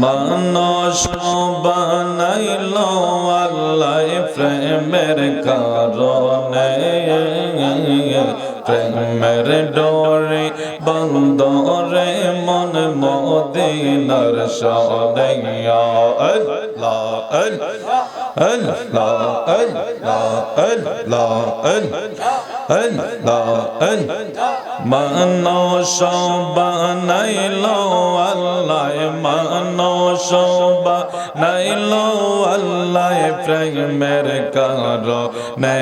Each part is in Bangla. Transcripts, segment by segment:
মানুষ বানাইল আল্লাহ প্রেমের কারণে প্রেমের ডোরে বন্দরে মন মদিনার শরণে আল্লাহ আল্লাহ আল্লাহ আল্লাহ আল্লাহ মানুষ বানাইল আল্লাহ মানুষ বানাইল আল্লাহ প্রেমের কারণে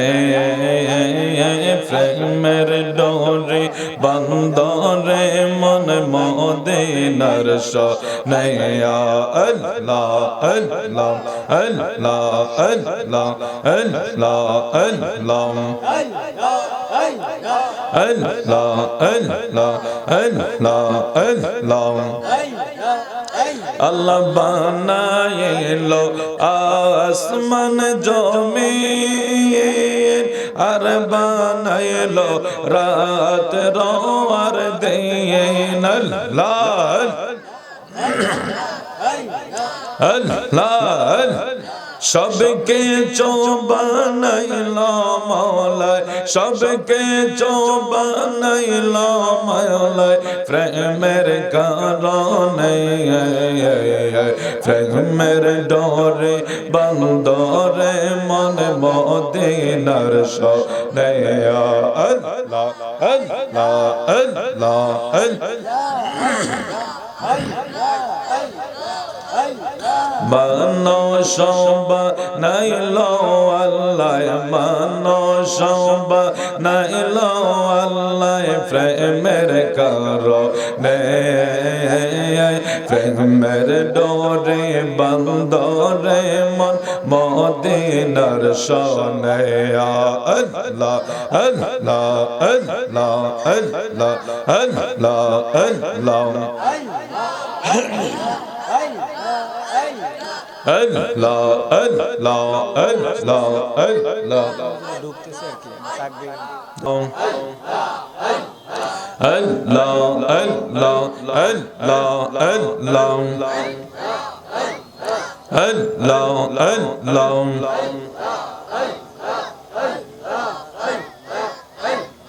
প্রেমের ডোরে বন্দরে মন মদিনার শরণে আল্লাহ আল্লাহ আল্লাহ আল্লাহ আল্লাহ আল্লাহ Allah, Allah, Allah, Allah. Allah banayelo asman জমিন আর বানাইলো রাত আর দিন আল্লাহ আল্লাহ सबके चौबानैला मौला सबके चौबानैला मौला प्रेमेर कारणे प्रेमेर डोरे बंदरे मन मदिनार शरणे अल्लाह अल्लाह अल्लाह মানুষ বানাইল আল্লাহ মানুষ বানাইল আল্লাহ প্রেমের কারণে প্রেমের ডোরে বন্দরে মন মদিনার শরণে আল্লাহ আল্লাহ আল্লাহ আল্লাহ আল্লাহ আল্লাহ Allah, Allah, Allah, Allah. Allah, Allah, Allah, Allah. Allah, Allah.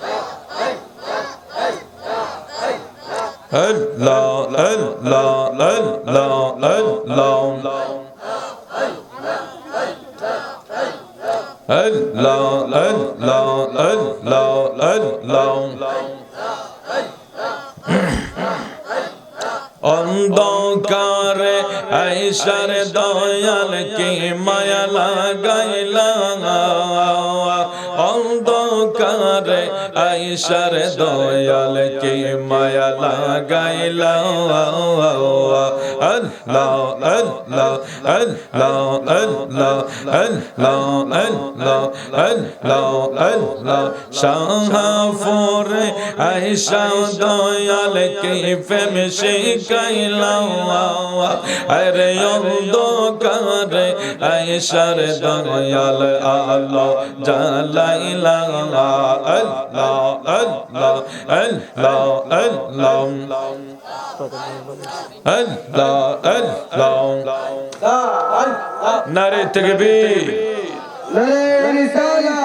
Allah, Allah, Allah, Allah. Allah, Allah, Allah, Allah. অন্ধকারে আইসার দয়াল কি মায়া লাগাইলা অন্ধকারে আইসার দয়াল কি মায়া লাগাইলা আল্লাহ আল্লাহ আল্লাহ আল্লাহ আল্লাহ আল্লাহ আল্লাহ আল্লাহ শাহপুরে আইসা দয়াল কি প্রেম শিখাইলা আরে অন্ধকারে আইসার দয়াল আলো জ্বালাইলা আল্লাহ আল্লাহ আল্লাহ আল্লাহ আল্লাহ আল্লাহ নারে তাকবীর নারে রিসালাত